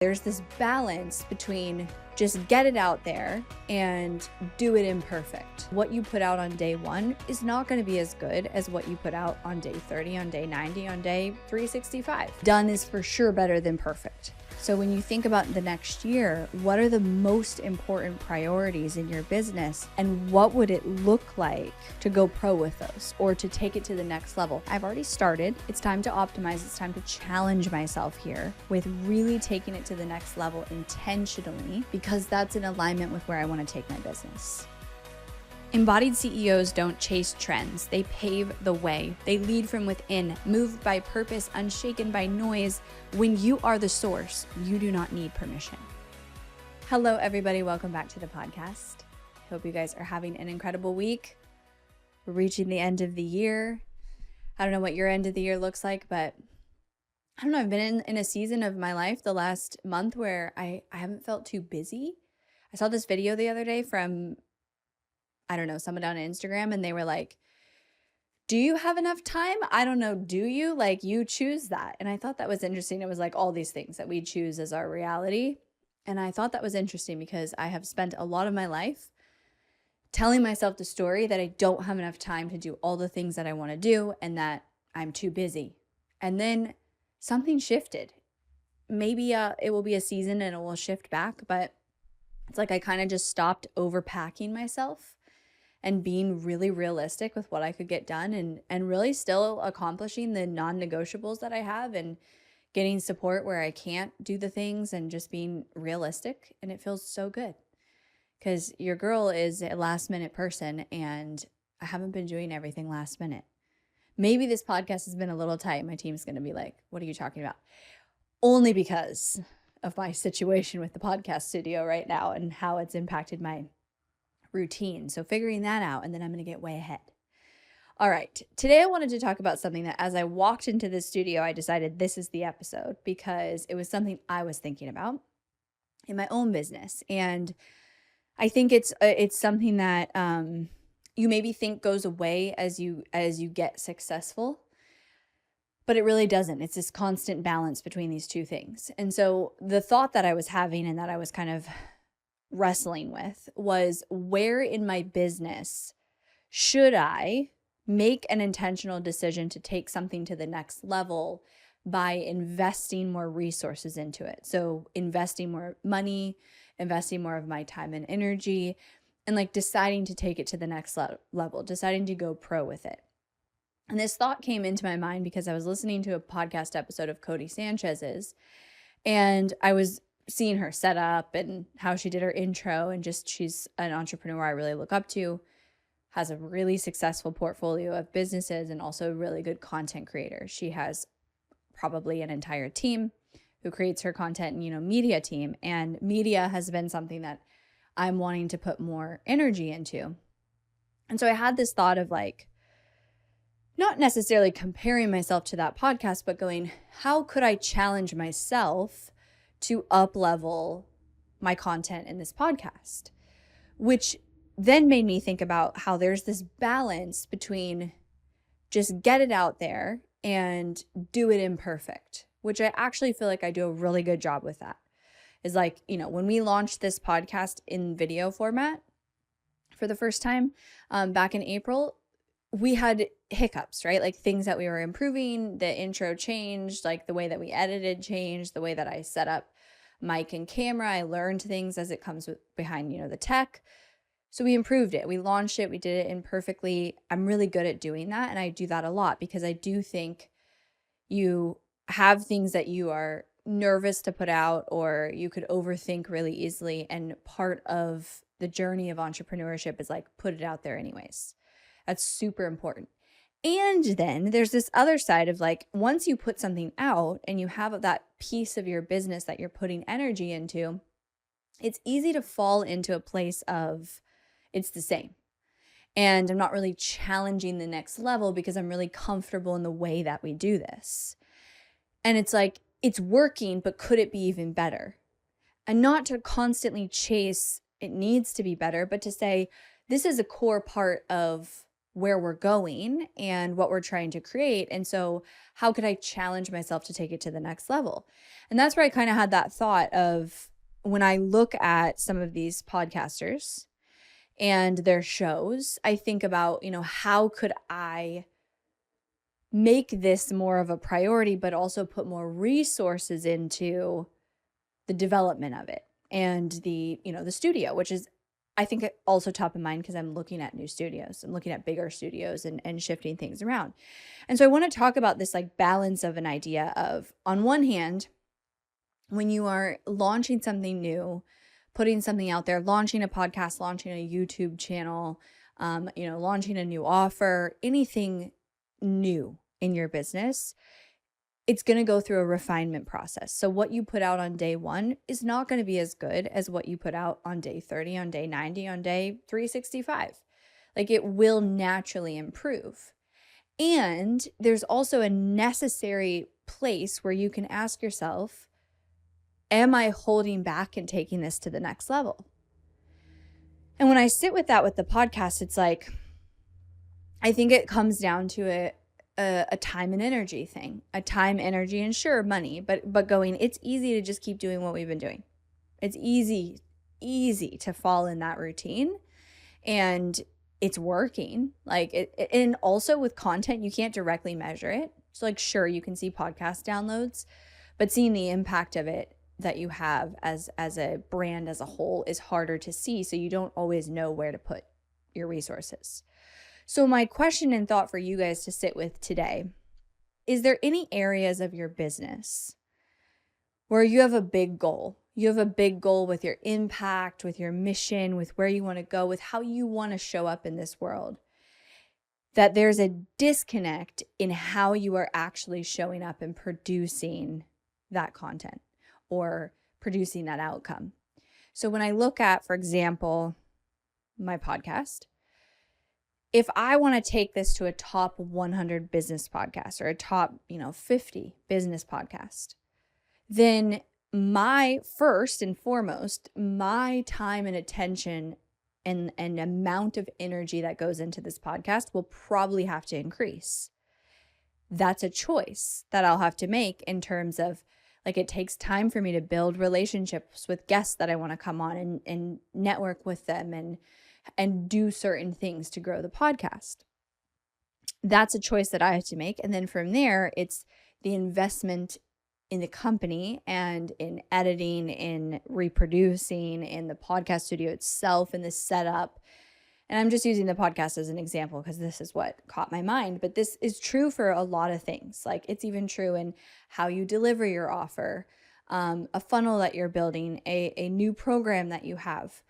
There's this balance between just get it out there and do it imperfect. What you put out on day 1 is not going to be as good as what you put out on day 30, on day 90, on day 365. Done is for sure better than perfect. So when you think about the next year, what are the most important priorities in your business and what would it look like to go pro with those or to take it to the next level? I've already started. It's time to optimize. It's time to challenge myself here with really taking it to the next level intentionally, because that's in alignment with where I want to take my business. Embodied CEOs don't chase trends. They pave the way. They lead from within, moved by purpose, unshaken by noise. When you are the source, you do not need permission. Hello, everybody. Welcome back to the podcast. Hope you guys are having an incredible week. We're reaching the end of the year. I don't know what your end of the year looks like, but I don't know. I've been in a season of my life the last month where I haven't felt too busy. I saw this video the other day from someone on Instagram, and they were like, do you have enough time? I don't know. Do you? Like, you choose that. And I thought that was interesting. It was like all these things that we choose as our reality. And I thought that was interesting because I have spent a lot of my life telling myself the story that I don't have enough time to do all the things that I want to do and that I'm too busy. And then something shifted. Maybe it will be a season and it will shift back, but it's like I kind of just stopped overpacking myself and being really realistic with what I could get done and really still accomplishing the non-negotiables that I have and getting support where I can't do the things and just being realistic. And it feels so good because your girl is a last minute person and I haven't been doing everything last minute. Maybe this podcast has been a little tight. My team's going to be like, what are you talking about? Only because of my situation with the podcast studio right now and how it's impacted my routine. So figuring that out, and then I'm going to get way ahead. All right. Today I wanted to talk about something that as I walked into the studio, I decided this is the episode because it was something I was thinking about in my own business. And I think it's something that you maybe think goes away as you get successful, but it really doesn't. It's this constant balance between these two things. And so the thought that I was having and that I was kind of wrestling with was, where in my business should I make an intentional decision to take something to the next level by investing more resources into it? So investing more money, investing more of my time and energy, and like deciding to take it to the next level, deciding to go pro with it. And this thought came into my mind because I was listening to a podcast episode of Cody Sanchez's, and I was seeing her set up and how she did her intro, and just she's an entrepreneur I really look up to, has a really successful portfolio of businesses and also a really good content creator. She has probably an entire team who creates her content and, media team, and media has been something that I'm wanting to put more energy into. And so I had this thought of like, not necessarily comparing myself to that podcast, but going, how could I challenge myself to up-level my content in this podcast? Which then made me think about how there's this balance between just get it out there and do it imperfect, which I actually feel like I do a really good job with that. Is like, when we launched this podcast in video format for the first time back in April, we had hiccups, right? Like things that we were improving, the intro changed, like the way that we edited changed, the way that I set up mic and camera. I learned things as it comes behind, the tech. So we improved it. We launched it. We did it imperfectly. I'm really good at doing that. And I do that a lot because I do think you have things that you are nervous to put out or you could overthink really easily. And part of the journey of entrepreneurship is like, put it out there anyways. That's super important. And then there's this other side of like, once you put something out and you have that piece of your business that you're putting energy into, it's easy to fall into a place of it's the same. And I'm not really challenging the next level because I'm really comfortable in the way that we do this. And it's like, it's working, but could it be even better? And not to constantly chase, it needs to be better, but to say, this is a core part of where we're going and what we're trying to create. And so how could I challenge myself to take it to the next level? And that's where I kind of had that thought of, when I look at some of these podcasters and their shows, I think about, how could I make this more of a priority, but also put more resources into the development of it and the studio, which is, I think, also top of mind because I'm looking at new studios. I'm looking at bigger studios and shifting things around. And so I want to talk about this like balance of an idea of, on one hand, when you are launching something new, putting something out there, launching a podcast, launching a YouTube channel, launching a new offer, anything new in your business, it's going to go through a refinement process. So what you put out on day 1 is not going to be as good as what you put out on day 30, on day 90, on day 365. Like, it will naturally improve. And there's also a necessary place where you can ask yourself, am I holding back and taking this to the next level? And when I sit with that with the podcast, it's like, I think it comes down to a time and energy thing, a time, energy, and sure, money, but going, it's easy to just keep doing what we've been doing. It's easy to fall in that routine, and it's working. Like and also with content, you can't directly measure it. So like, sure, you can see podcast downloads, but seeing the impact of it that you have as a brand as a whole is harder to see. So you don't always know where to put your resources. So my question and thought for you guys to sit with today, is there any areas of your business where you have a big goal? You have a big goal with your impact, with your mission, with where you want to go, with how you want to show up in this world, that there's a disconnect in how you are actually showing up and producing that content or producing that outcome. So when I look at, for example, my podcast, if I want to take this to a top 100 business podcast or a top, 50 business podcast, then my first and foremost, my time and attention and amount of energy that goes into this podcast will probably have to increase. That's a choice that I'll have to make in terms of, like, it takes time for me to build relationships with guests that I want to come on and network with them and do certain things to grow the podcast. That's a choice that I have to make. And then from there, it's the investment in the company and in editing, in reproducing, in the podcast studio itself, in the setup. And I'm just using the podcast as an example because this is what caught my mind. But this is true for a lot of things. Like, it's even true in how you deliver your offer, a funnel that you're building, a new program that you have.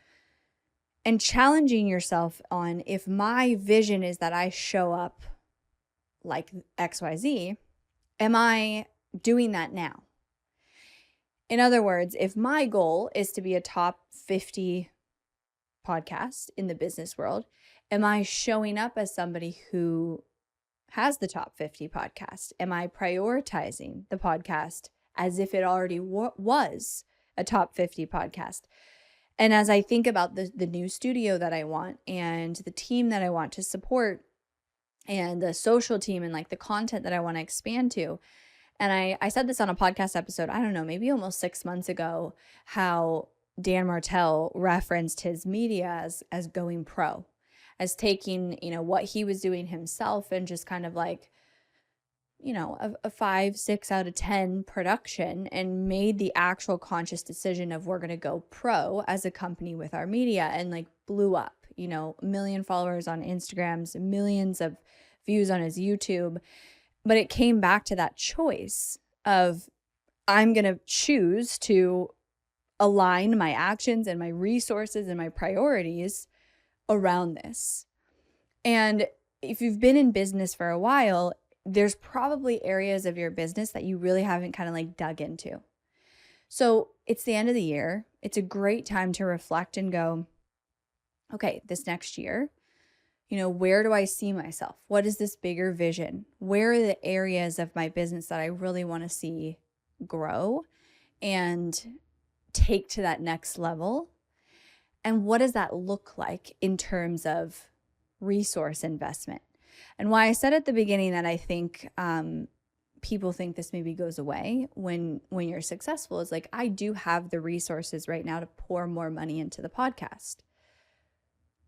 And challenging yourself on, if my vision is that I show up like XYZ, am I doing that now? In other words, if my goal is to be a top 50 podcast in the business world, am I showing up as somebody who has the top 50 podcast? Am I prioritizing the podcast as if it already was a top 50 podcast? And as I think about the new studio that I want and the team that I want to support and the social team and like the content that I want to expand to, and I said this on a podcast episode, I don't know, maybe almost 6 months ago, how Dan Martell referenced his media as going pro, as taking, what he was doing himself and just kind of like, a 5, 6 out of 10 production, and made the actual conscious decision of, we're going to go pro as a company with our media, and like blew up, 1 million followers on Instagrams, millions of views on his YouTube. But it came back to that choice of, I'm going to choose to align my actions and my resources and my priorities around this. And if you've been in business for a while, there's probably areas of your business that you really haven't kind of like dug into. So it's the end of the year. It's a great time to reflect and go, okay, this next year, where do I see myself? What is this bigger vision? Where are the areas of my business that I really want to see grow and take to that next level? And what does that look like in terms of resource investment. And why I said at the beginning that I think people think this maybe goes away when you're successful is like, I do have the resources right now to pour more money into the podcast.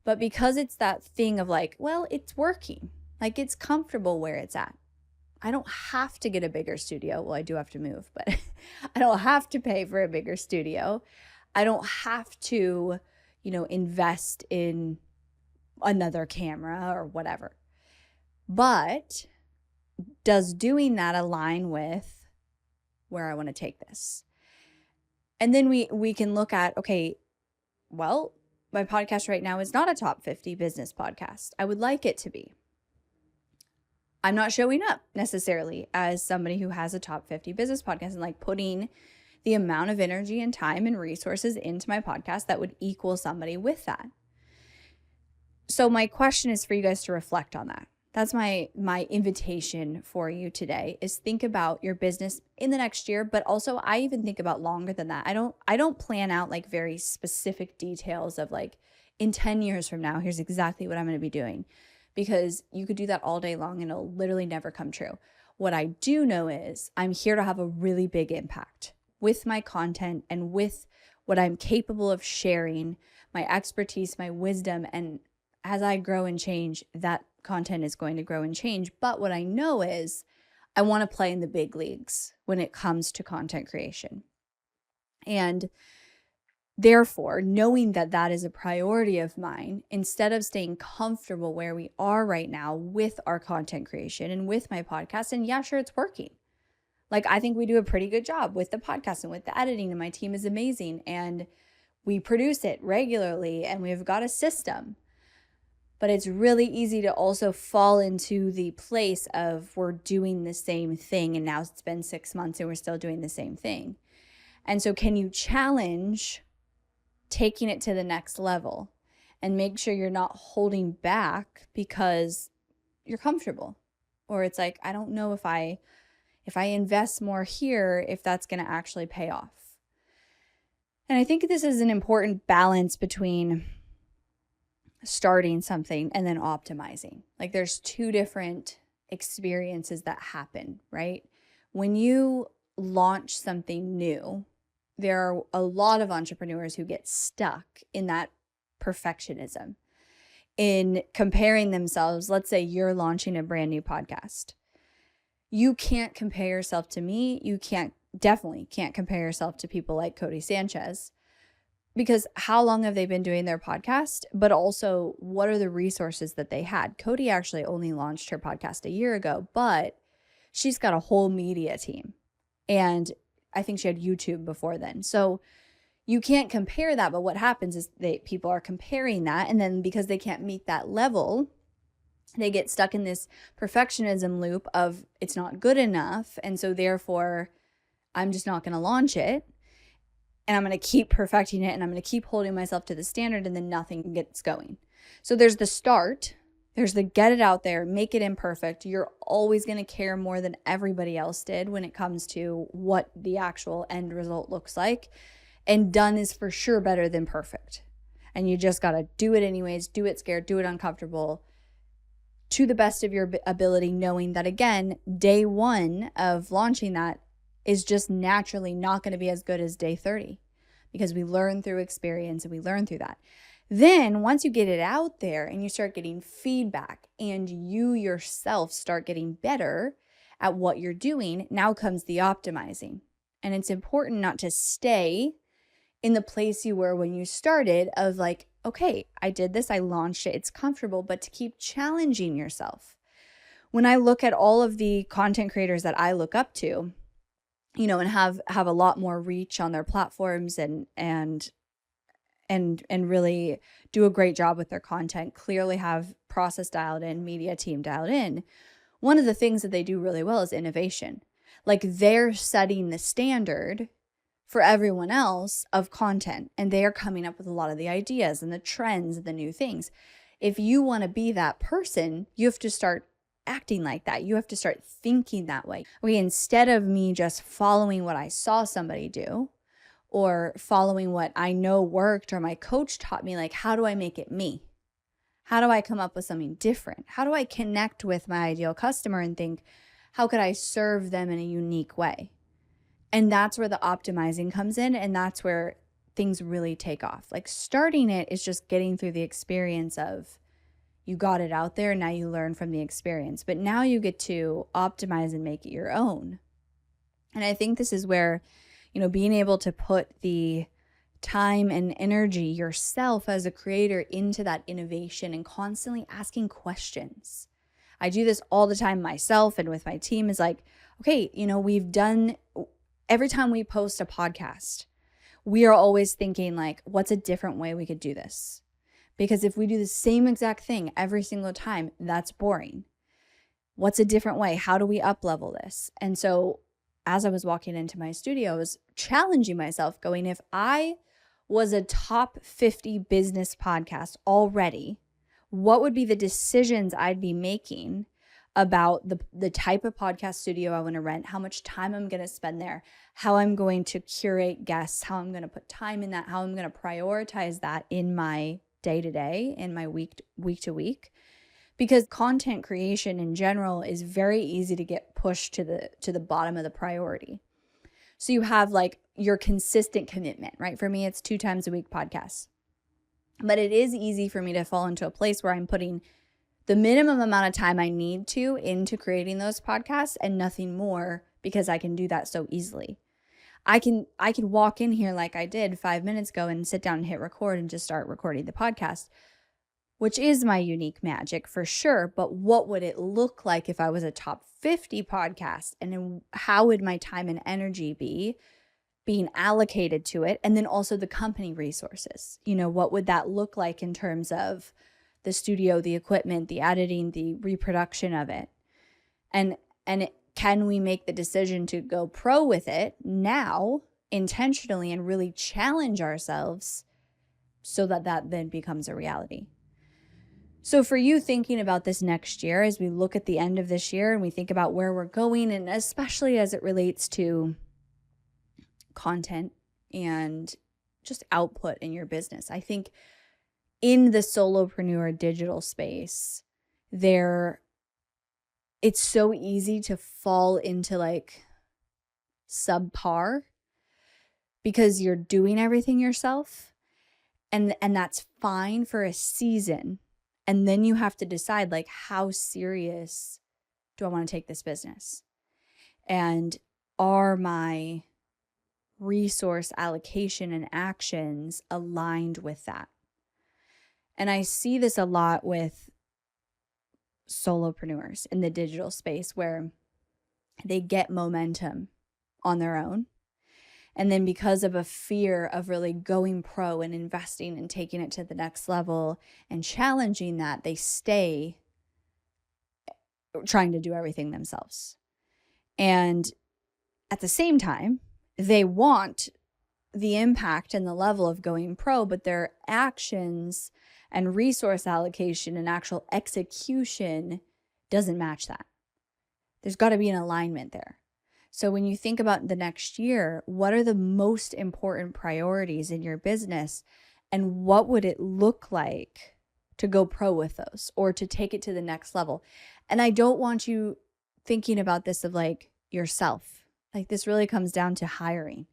But because it's that thing of like, well, it's working, like it's comfortable where it's at. I don't have to get a bigger studio. Well, I do have to move, but I don't have to pay for a bigger studio. I don't have to, invest in another camera or whatever. But does doing that align with where I want to take this? And then we can look at, okay, well, my podcast right now is not a top 50 business podcast. I would like it to be. I'm not showing up necessarily as somebody who has a top 50 business podcast and like putting the amount of energy and time and resources into my podcast that would equal somebody with that. So my question is for you guys to reflect on that. That's my invitation for you today is think about your business in the next year, but also I even think about longer than that. I don't plan out like very specific details of like in 10 years from now, here's exactly what I'm going to be doing, because you could do that all day long and it'll literally never come true. What I do know is I'm here to have a really big impact with my content and with what I'm capable of sharing, my expertise, my wisdom, and as I grow and change, that content is going to grow and change. But what I know is I want to play in the big leagues when it comes to content creation. And therefore, knowing that that is a priority of mine, instead of staying comfortable where we are right now with our content creation and with my podcast, and yeah, sure, it's working. Like, I think we do a pretty good job with the podcast and with the editing, and my team is amazing, and we produce it regularly, and we've got a system. But it's really easy to also fall into the place of we're doing the same thing, and now it's been 6 months and we're still doing the same thing. And so can you challenge taking it to the next level and make sure you're not holding back because you're comfortable? Or it's like, I don't know if I invest more here, if that's going to actually pay off. And I think this is an important balance between starting something and then optimizing. Like there's two different experiences that happen, right? When you launch something new, there are a lot of entrepreneurs who get stuck in that perfectionism, in comparing themselves. Let's say you're launching a brand new podcast. You can't compare yourself to me. You definitely can't compare yourself to people like Cody Sanchez, because how long have they been doing their podcast? But also, what are the resources that they had? Cody actually only launched her podcast a year ago, but she's got a whole media team. And I think she had YouTube before then. So you can't compare that. But what happens is people are comparing that. And then because they can't meet that level, they get stuck in this perfectionism loop of it's not good enough. And so therefore, I'm just not going to launch it. And I'm going to keep perfecting it, and I'm going to keep holding myself to the standard, and then nothing gets going. So there's the start, there's the get it out there, make it imperfect. You're always going to care more than everybody else did when it comes to what the actual end result looks like. And done is for sure better than perfect. And you just got to do it anyways, do it scared, do it uncomfortable, to the best of your ability, knowing that, again, day one of launching that is just naturally not going to be as good as day 30, because we learn through experience and we learn through that. Then once you get it out there and you start getting feedback and you yourself start getting better at what you're doing, now comes the optimizing. And it's important not to stay in the place you were when you started of like, okay, I did this, I launched it, it's comfortable, but to keep challenging yourself. When I look at all of the content creators that I look up to, and have a lot more reach on their platforms and really do a great job with their content, clearly have process dialed in, media team dialed in. One of the things that they do really well is innovation. Like they're setting the standard for everyone else of content, and they are coming up with a lot of the ideas and the trends and the new things. If you want to be that person, you have to start acting like that. You have to start thinking that way. Okay, instead of me just following what I saw somebody do or following what I know worked or my coach taught me, like, how do I make it me? How do I come up with something different? How do I connect with my ideal customer and think, how could I serve them in a unique way? And that's where the optimizing comes in, and that's where things really take off. Like, starting it is just getting through the experience of, you got it out there, now you learn from the experience. But now you get to optimize and make it your own. And I think this is where, being able to put the time and energy yourself as a creator into that innovation and constantly asking questions. I do this all the time myself and with my team, is like, okay, every time we post a podcast, we are always thinking like, what's a different way we could do this? Because if we do the same exact thing every single time, that's boring. What's a different way? How do we up-level this? And so as I was walking into my studio, I was challenging myself, going, if I was a top 50 business podcast already, what would be the decisions I'd be making about the type of podcast studio I want to rent, how much time I'm going to spend there, how I'm going to curate guests, how I'm going to put time in that, how I'm going to prioritize that in my day-to-day, in my week-to-week. Because content creation in general is very easy to get pushed to the bottom of the priority. So you have like your consistent commitment, right? For me, it's 2 times a week podcasts. But it is easy for me to fall into a place where I'm putting the minimum amount of time I need to into creating those podcasts and nothing more, because I can do that so easily. I can walk in here like I did 5 minutes ago and sit down and hit record and just start recording the podcast, which is my unique magic for sure. But what would it look like if I was a top 50 podcast? And how would my time and energy be being allocated to it? And then also the company resources. What would that look like in terms of the studio, the equipment, the editing, the reproduction of it? And can we make the decision to go pro with it now intentionally and really challenge ourselves so that then becomes a reality? So for you, thinking about this next year, as we look at the end of this year and we think about where we're going, and especially as it relates to content and just output in your business, I think in the solopreneur digital space, it's so easy to fall into like subpar because you're doing everything yourself, and that's fine for a season. And then you have to decide, like, how serious do I want to take this business? And are my resource allocation and actions aligned with that? And I see this a lot with solopreneurs in the digital space, where they get momentum on their own. And then because of a fear of really going pro and investing and taking it to the next level and challenging that, they stay trying to do everything themselves. And at the same time, they want the impact and the level of going pro, but their actions and resource allocation and actual execution doesn't match that. There's got to be an alignment there. So when you think about the next year, what are the most important priorities in your business, and what would it look like to go pro with those or to take it to the next level? And I don't want you thinking about this of like yourself. Like, this really comes down to hiring.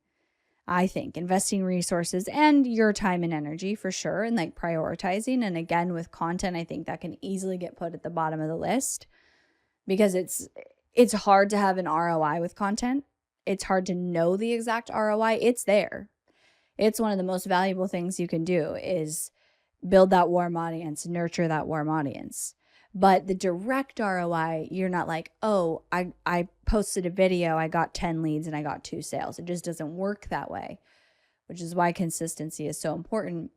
I think investing resources and your time and energy for sure, and like prioritizing. And again, with content, I think that can easily get put at the bottom of the list, because it's hard to have an ROI with content. It's hard to know the exact ROI. It's there. It's one of the most valuable things you can do, is build that warm audience, nurture that warm audience. But the direct ROI, you're not like, oh, I posted a video, I got 10 leads and I got 2 sales. It just doesn't work that way, which is why consistency is so important.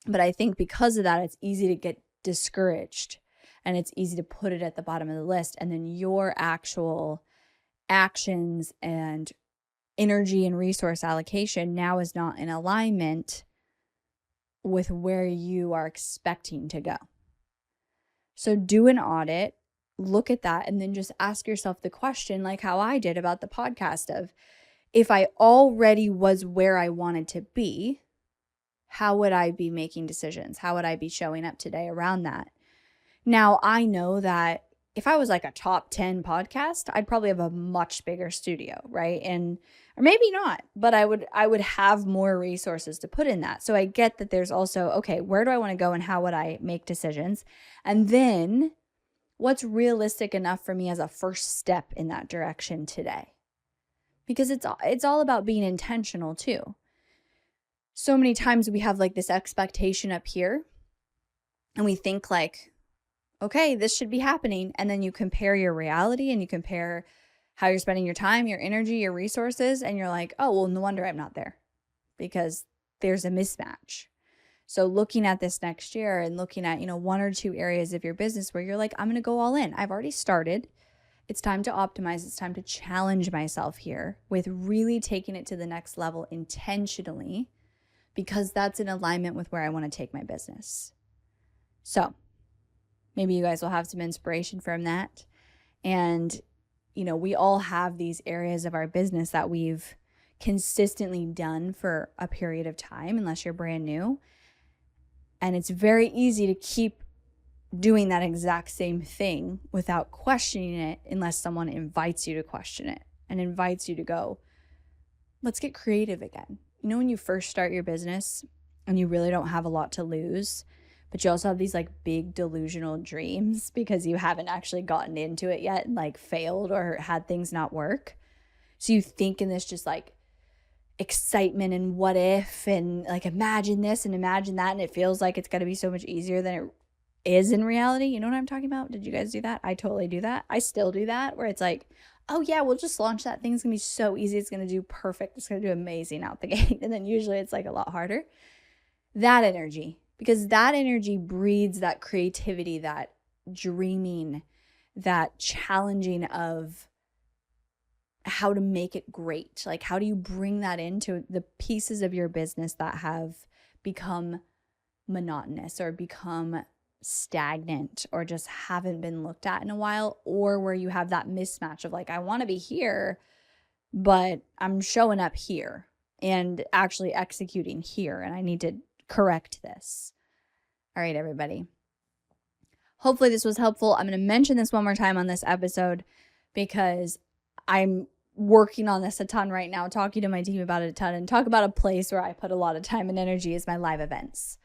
But I think because of that, it's easy to get discouraged, and it's easy to put it at the bottom of the list. And then your actual actions and energy and resource allocation now is not in alignment with where you are expecting to go. So do an audit, look at that, and then just ask yourself the question, like how I did about the podcast, of if I already was where I wanted to be, how would I be making decisions? How would I be showing up today around that? Now, I know that if I was like a top 10 podcast, I'd probably have a much bigger studio, right? Or maybe not, but I would have more resources to put in that. So I get that there's also, okay, where do I want to go and how would I make decisions? And then what's realistic enough for me as a first step in that direction today? Because it's all about being intentional too. So many times we have like this expectation up here and we think like, okay, this should be happening. And then you compare your reality and you compare how you're spending your time, your energy, your resources. And you're like, oh, well, no wonder I'm not there because there's a mismatch. So looking at this next year and looking at, one or two areas of your business where you're like, I'm going to go all in. I've already started. It's time to optimize. It's time to challenge myself here with really taking it to the next level intentionally, because that's in alignment with where I want to take my business. So maybe you guys will have some inspiration from that. And, we all have these areas of our business that we've consistently done for a period of time, unless you're brand new. And it's very easy to keep doing that exact same thing without questioning it unless someone invites you to question it and invites you to go, let's get creative again. When you first start your business and you really don't have a lot to lose, but you also have these like big delusional dreams because you haven't actually gotten into it yet and like failed or had things not work. So you think in this just like excitement and what if and like imagine this and imagine that, and it feels like it's going to be so much easier than it is in reality. You know what I'm talking about? Did you guys do that? I totally do that. I still do that, where it's like, oh yeah, we'll just launch that thing. It's gonna be so easy. It's gonna do perfect. It's gonna do amazing out the gate. And then usually it's like a lot harder. That energy, because that energy breeds that creativity, that dreaming, that challenging of how to make it great. Like, how do you bring that into the pieces of your business that have become monotonous or become stagnant or just haven't been looked at in a while, or where you have that mismatch of like, I want to be here, but I'm showing up here and actually executing here, and I need to correct this. All right, everybody. Hopefully this was helpful. I'm going to mention this one more time on this episode because I'm working on this a ton right now, talking to my team about it a ton, and talk about a place where I put a lot of time and energy is my live events.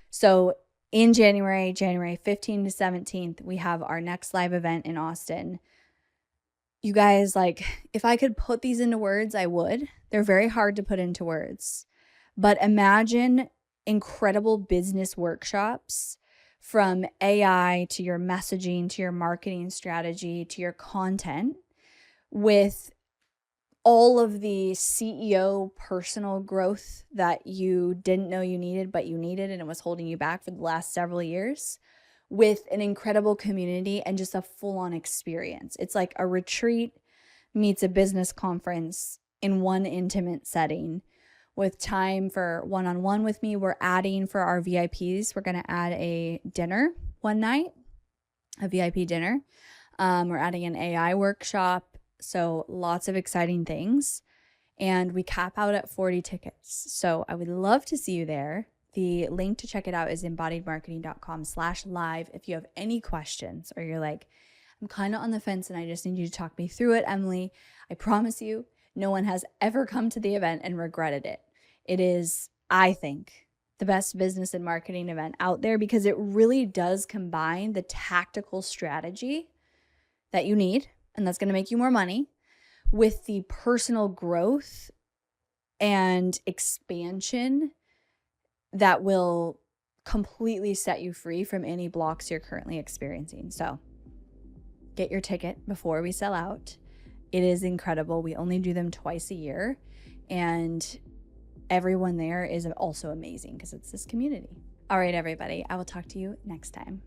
So in January 15th to 17th, we have our next live event in Austin. You guys, like, if I could put these into words, I would. They're very hard to put into words. But imagine incredible business workshops, from AI to your messaging, to your marketing strategy, to your content, with all of the CEO personal growth that you didn't know you needed, but you needed, and it was holding you back for the last several years, with an incredible community and just a full-on experience. It's like a retreat meets a business conference in one intimate setting, with time for one-on-one with me. We're adding, for our VIPs, we're going to add a dinner one night, a VIP dinner. We're adding an AI workshop. So lots of exciting things. And we cap out at 40 tickets. So I would love to see you there. The link to check it out is embodiedmarketing.com/live. If you have any questions, or you're like, I'm kind of on the fence and I just need you to talk me through it, Emily, I promise you, no one has ever come to the event and regretted it. It is, I think, the best business and marketing event out there, because it really does combine the tactical strategy that you need, and that's going to make you more money, with the personal growth and expansion that will completely set you free from any blocks you're currently experiencing. So get your ticket before we sell out. It is incredible. We only do them twice a year, and everyone there is also amazing because it's this community. All right, everybody, I will talk to you next time.